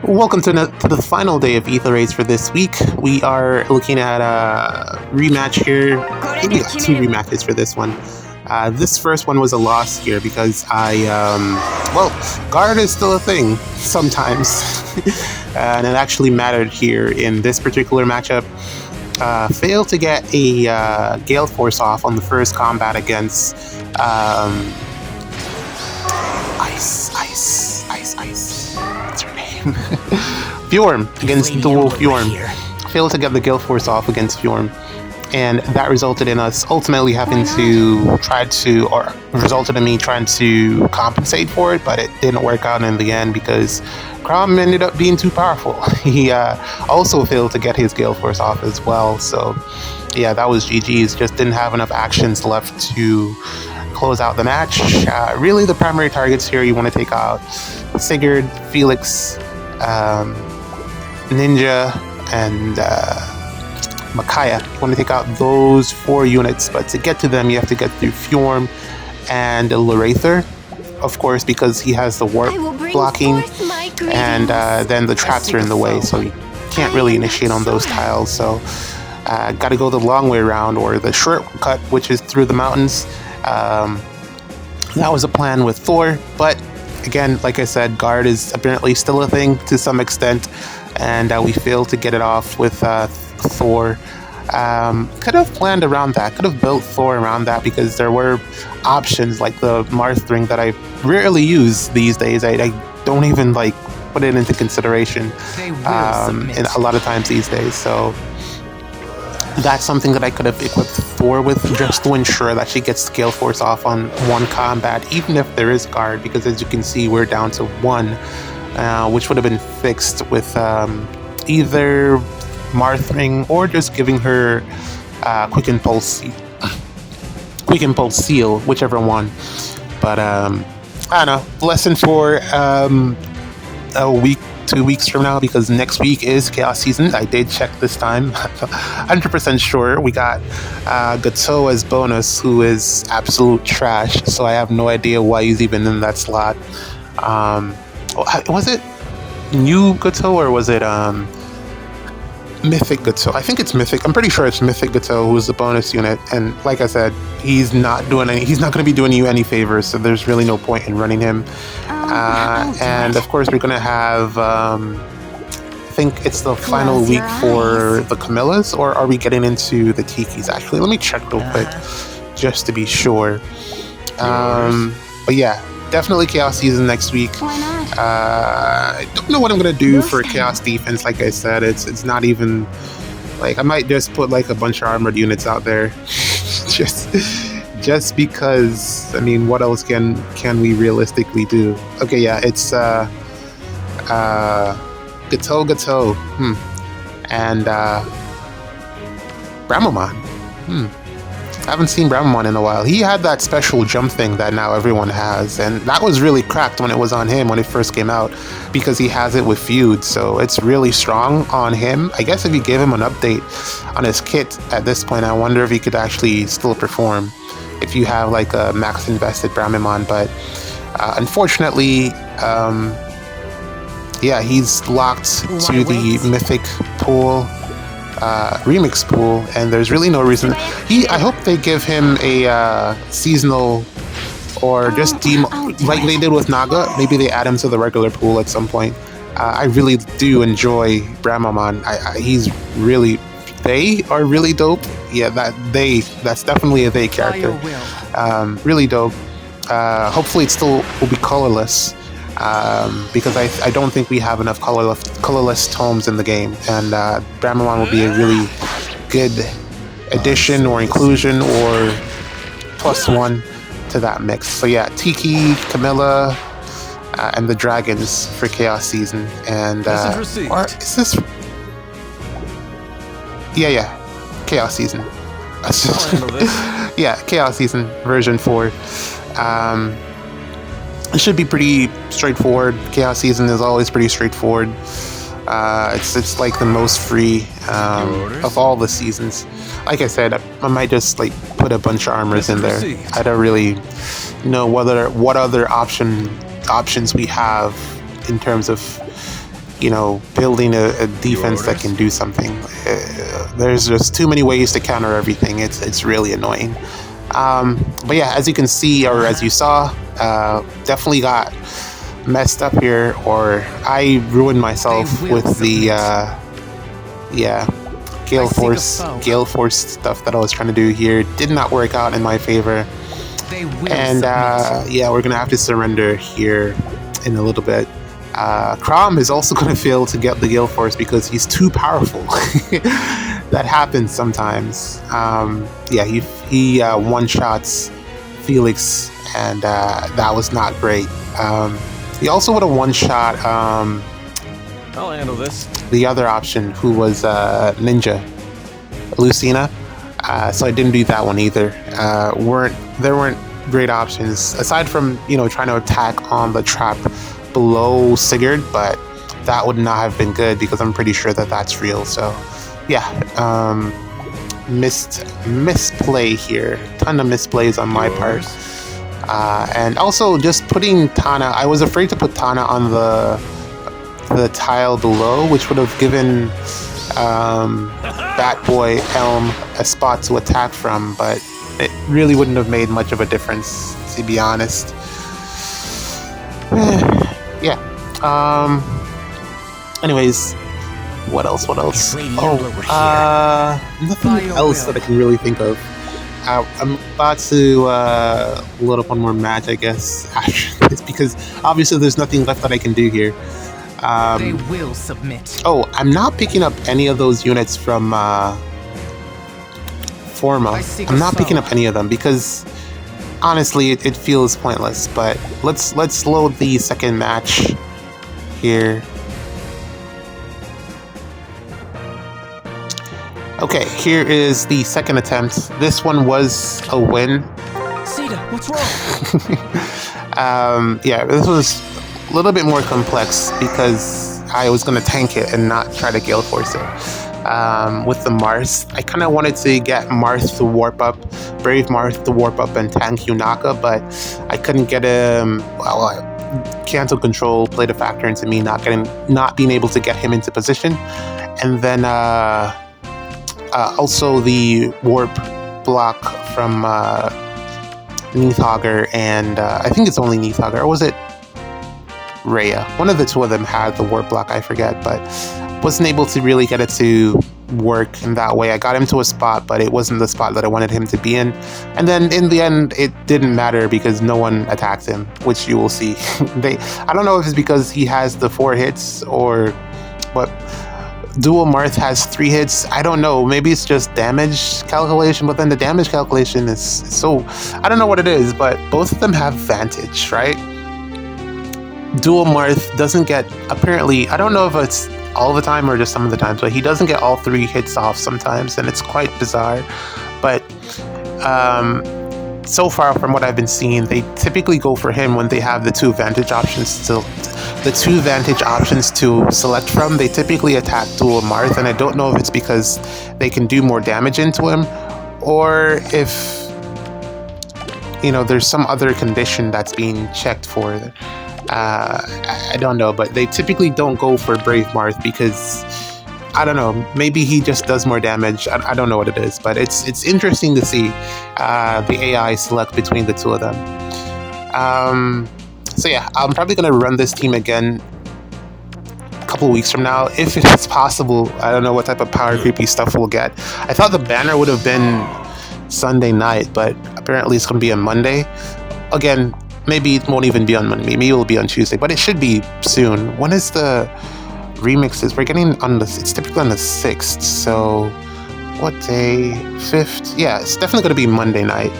Welcome to the final day of Ether Race for this week. We are looking at a rematch here. I think we got two rematches for this one. This first one was a loss here because guard is still a thing sometimes. And it actually mattered here in this particular matchup. Failed to get a Gale Force off on the first combat against Ice. What's her name? Fjorm, against dual Fjorm. Failed to get the Gale Force off against Fjorm. And that resulted in us ultimately having to resulted in me trying to compensate for it, but it didn't work out in the end because Crom ended up being too powerful. He also failed to get his Gale Force off as well. So yeah, that was GG's. Just didn't have enough actions left to close out the match. Really, the primary targets here, you want to take out Sigurd, Felix, Ninja, and Micaiah. You want to take out those 4 units, but to get to them, you have to get through Fjorm and Lorather, of course, because he has the warp blocking, and then the traps are in the way, so you can't really initiate on those tiles. So, got to go the long way around, or the shortcut, which is through the mountains. That was a plan with Thor, but again, like I said, guard is apparently still a thing to some extent, and we failed to get it off with Thor. Could have planned around that, could have built Thor around that, because there were options like the Marth ring that I rarely use these days. I don't even put it into consideration in a lot of times these days. So that's something that I could have equipped Thor with, just to ensure that she gets Gale Force off on one combat, even if there is guard, because as you can see, we're down to 1, which would have been fixed with either Marth ring or just giving her Quick Impulse Seal, whichever one. But I don't know, lesson for a week, 2 weeks from now, because next week is Chaos Season. I did check this time. 100% sure. We got Gato as bonus, who is absolute trash, so I have no idea why he's even in that slot. Was it new Gato or was it Mythic Gato? I think it's Mythic. I'm pretty sure it's Mythic Gato who's the bonus unit, and like I said, he's not going to be doing you any favors, so there's really no point in running him. And of course, we're going to have I think it's the final week for the Camillas, or are we getting into the Tikis? Actually, let me check real quick just to be sure. But yeah, definitely Chaos Season next week. Why not? I don't know what I'm gonna do for Chaos defense. Like I said, it's not even I might just put a bunch of armored units out there, just because. I mean, what else can we realistically do? Okay, yeah, it's Gato, and Bramomon. I haven't seen Bramomon in a while. He had that special jump thing that now everyone has, and that was really cracked when it was on him when it first came out, because he has it with Feud, so it's really strong on him. I guess if you gave him an update on his kit at this point, I wonder if he could actually still perform if you have a max invested Bramomon, but unfortunately, yeah, he's locked to the Mythic pool, remix pool, and there's really no reason. I hope they give him a seasonal, or just like they did with Naga. Maybe they add him to the regular pool at some point. I really do enjoy Bramomon. They are really dope. Yeah, that's definitely a they character. Really dope. Hopefully it still will be colorless, because I don't think we have enough colorless tomes in the game, and Bramomon will be a really good addition or inclusion or +1 to that mix. So yeah, Tiki, Camilla, and the Dragons for Chaos Season, and or is this? Yeah, Chaos Season. Yeah, Chaos Season version 4. It should be pretty straightforward. Chaos Season is always pretty straightforward. It's like the most free of all the seasons. Like I said, I might just put a bunch of armors in there. I don't really know what other options we have in terms of building a defense that can do something. There's just too many ways to counter everything. It's really annoying. But yeah, as you can see, or as you saw, definitely got messed up here, or I ruined myself with the Gale Force stuff that I was trying to do here. Did not work out in my favor. And yeah, we're gonna have to surrender here in a little bit. Crom is also gonna fail to get the Gale Force because he's too powerful. That happens sometimes. Yeah, he one-shots Felix, and that was not great. He also would have one-shot I'll handle this. the other option, who was Ninja, Lucina. So I didn't do that one either. There weren't great options aside from trying to attack on the trap below Sigurd, but that would not have been good because I'm pretty sure that that's real. So yeah, misplay here. Ton of misplays on my part. And also just putting Tana, I was afraid to put Tana on the tile below, which would have given Batboy Elm a spot to attack from, but it really wouldn't have made much of a difference, to be honest. Yeah. Anyways, what else? Nothing else that I can really think of. I'm about to load up one more match, I guess, after this, because obviously there's nothing left that I can do here. They will submit. Oh, I'm not picking up any of those units from Forma. I'm not picking up any of them because honestly it feels pointless. But let's load the second match here. Okay, here is the second attempt. This one was a win. Sita, what's wrong? Yeah, this was a little bit more complex because I was going to tank it and not try to Gale Force it. With the Marth, I kind of wanted to get Marth to warp up, Brave Marth to warp up and tank Yunaka, but I couldn't get him. Well, cancel control played a factor into me not being able to get him into position, and then also the warp block from Neathauger and I think it's only Neathauger, or was it Rhea? One of the two of them had the warp block, I forget, but wasn't able to really get it to work in that way. I got him to a spot, but it wasn't the spot that I wanted him to be in. And then in the end, it didn't matter because no one attacked him, which you will see. I don't know if it's because he has the 4 hits or what. Dual Marth has 3 hits. I don't know. Maybe it's just damage calculation, but then the damage calculation is so... I don't know what it is, but both of them have Vantage, right? Dual Marth doesn't get... Apparently, I don't know if it's all the time or just some of the times, but he doesn't get all 3 hits off sometimes, and it's quite bizarre. But so far from what I've been seeing, they typically go for him when they have the 2 Vantage options to select from. They typically attack Dual Marth, and I don't know if it's because they can do more damage into him, or if there's some other condition that's being checked for. I don't know, but they typically don't go for Brave Marth because I don't know, maybe he just does more damage. I don't know what it is, but it's interesting to see the AI select between the 2 of them. So yeah, I'm probably going to run this team again a couple weeks from now, if it's possible. I don't know what type of power creepy stuff we'll get. I thought the banner would have been Sunday night, but apparently it's going to be on Monday. Again, maybe it won't even be on Monday. Maybe it will be on Tuesday, but it should be soon. When is the remixes? We're getting on it's typically on the 6th, so what day? 5th? Yeah, it's definitely going to be Monday night.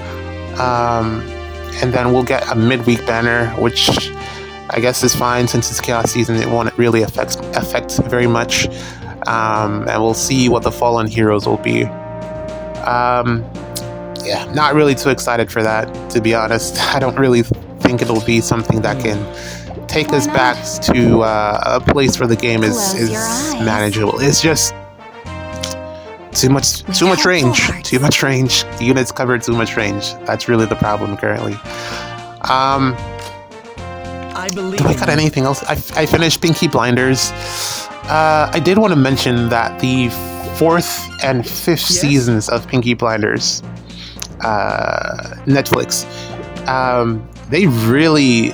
And then we'll get a midweek banner, which I guess is fine since it's chaos season. It won't really affect very much. And we'll see what the fallen heroes will be. Yeah, not really too excited for that, to be honest. I don't really think it'll be something that can take us back to a place where the game is manageable. It's just too much range. Too much range. Units cover too much range. That's really the problem currently. I believe. Do I got anything else? I finished Pinky Blinders. I did want to mention that the 4th and 5th seasons of Pinky Blinders, Netflix, they really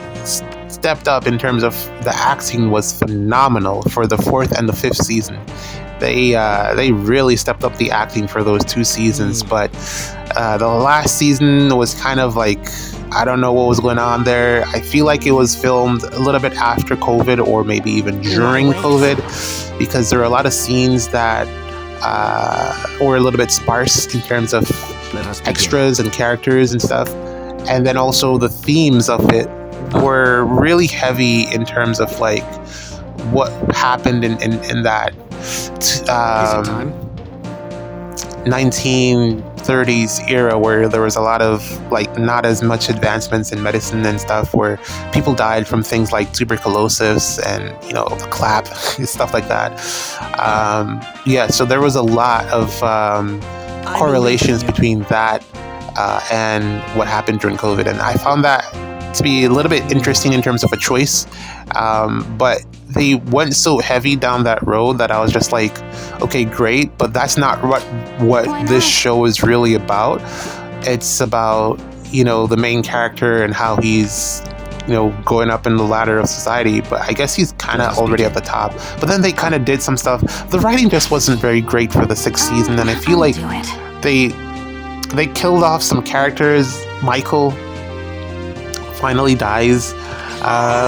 stepped up in terms of the acting was phenomenal for the 4th and the 5th season. They really stepped up the acting for those 2 seasons, but the last season was kind of like, I don't know what was going on there. I feel like it was filmed a little bit after COVID or maybe even during COVID, because there are a lot of scenes that were a little bit sparse in terms of extras and characters and stuff. And then also the themes of it were really heavy in terms of like what happened in that 1930s era where there was a lot of like not as much advancements in medicine and stuff, where people died from things like tuberculosis and the clap and stuff like that. So there was a lot of correlations between that and what happened during COVID, and I found that to be a little bit interesting in terms of a choice, but they went so heavy down that road that I was just like, okay, great, but that's not what this show is really about. It's about the main character and how he's going up in the ladder of society, but I guess he's kind of already at the top. But then they kind of did some stuff. The writing just wasn't very great for the 6th season, and I feel like they killed off some characters. Michael finally dies,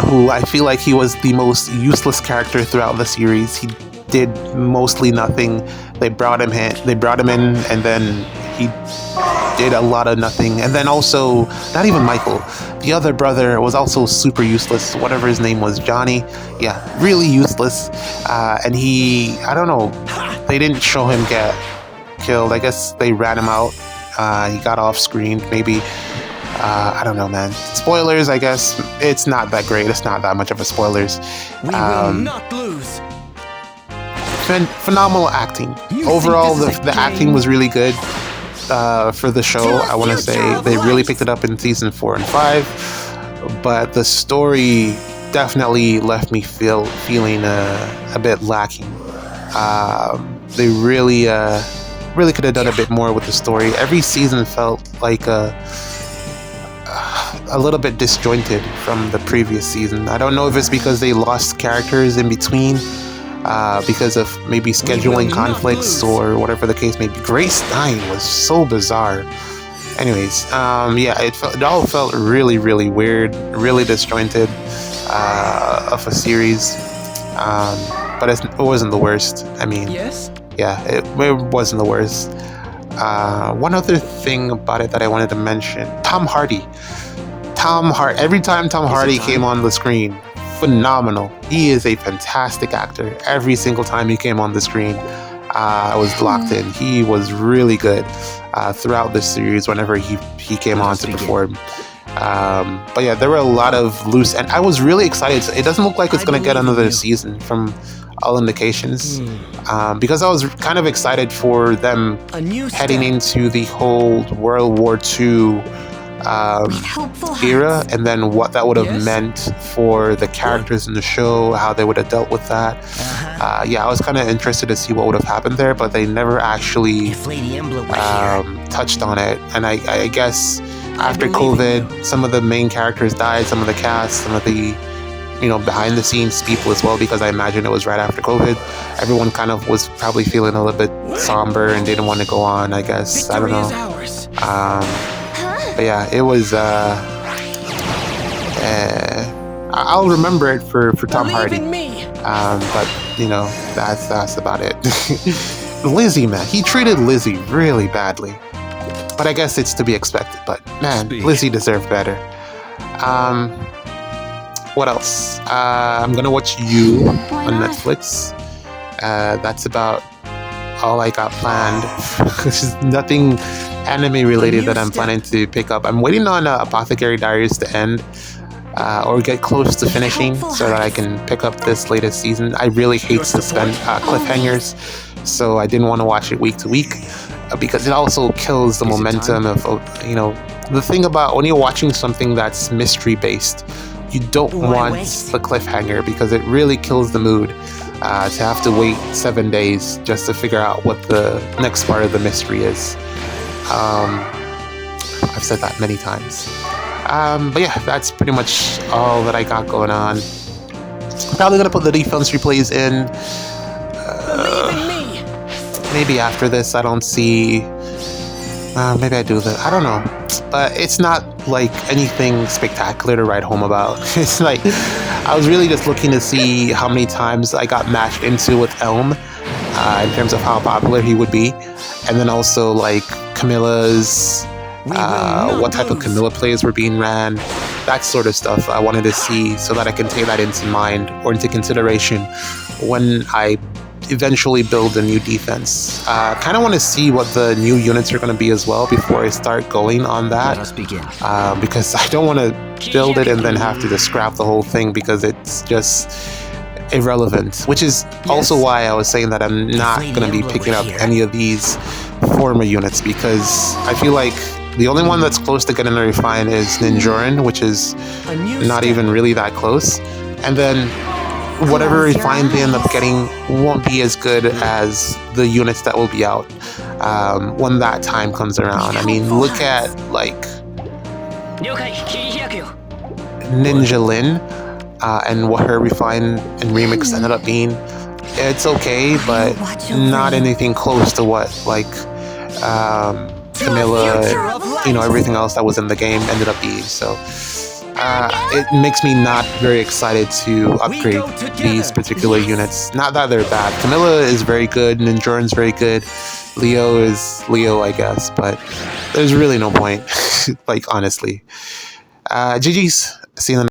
who I feel like he was the most useless character throughout the series. He did mostly nothing. They brought him in, and then he did a lot of nothing. And then also, not even Michael, the other brother was also super useless. Whatever his name was, Johnny. Yeah, really useless. And I don't know, they didn't show him get killed. I guess they ran him out. He got off screen, maybe. I don't know, man. Spoilers, I guess. It's not that great. It's not that much of a spoilers. We will not lose. Phenomenal acting. Overall, the acting was really good for the show. I want to say they really picked it up in season 4 and 5. But the story definitely left me feeling a bit lacking. They really could have done a bit more with the story. Every season felt like a little bit disjointed from the previous season. I don't know if it's because they lost characters in between, because of maybe scheduling conflicts or whatever the case may be. Grace Stein was so bizarre. Anyways, it all felt really, really weird, really disjointed of a series. But it wasn't the worst. I mean, it wasn't the worst. One other thing about it that I wanted to mention: Tom Hardy. Every time Tom Hardy came on the screen, phenomenal. He is a fantastic actor. Every single time he came on the screen, I was locked in. He was really good throughout this series whenever he came on to perform. But yeah, there were a lot of loose, and I was really excited. It doesn't look like it's going to get another season from all indications, because I was kind of excited for them heading into the whole World War II era, and then what that would have meant for the characters in the show, how they would have dealt with that. I was kind of interested to see what would have happened there, but they never actually touched on it. And I guess after COVID, some of the main characters died, some of the cast, some of the behind the scenes people as well, because I imagine it was right after COVID. Everyone kind of was probably feeling a little bit somber and didn't want to go on, I guess. I don't know. But yeah, it was I'll remember it for Tom Hardy. But that's about it. Lizzie, man, he treated Lizzie really badly, but I guess it's to be expected. But man, Lizzie deserved better. What else? I'm gonna watch You on Netflix. That's about all I got planned. There's nothing anime related that I'm planning to pick up. I'm waiting on Apothecary Diaries to end, or get close to finishing, so that I can pick up this latest season. I really hate cliffhangers, so I didn't want to watch it week to week, because it also kills the momentum of the thing about when you're watching something that's mystery based, you don't want the cliffhanger because it really kills the mood to have to wait 7 days just to figure out what the next part of the mystery is. I've said that many times. But yeah, that's pretty much all that I got going on. I'm probably gonna put the defense replays in. Maybe after this. I don't see. Maybe I do that. I don't know. But it's not like anything spectacular to write home about. It's like I was really just looking to see how many times I got matched into with Elm in terms of how popular he would be, and then also like Camilla's. What type of Camilla plays were being ran, that sort of stuff I wanted to see so that I can take that into mind or into consideration when I eventually build a new defense. Kind of want to see what the new units are going to be as well before I start going on that. Let us begin. Because I don't want to build it and then have to just scrap the whole thing because it's just irrelevant, which is also why I was saying that I'm not going to be picking up any of these former units because I feel like the only one that's close to getting a refine is Ninjurin, which is not even really that close. And then whatever refine they end up getting won't be as good as the units that will be out when that time comes around. I mean, look at like Ninja Lin and what her refine and remix ended up being. It's okay, but not anything close to what like Camilla, everything else that was in the game ended up being. So it makes me not very excited to upgrade these particular units. Not that they're bad. Camilla is very good, Ninjurin's very good, Leo is Leo, I guess, but there's really no point, like, honestly. GG's. See you in the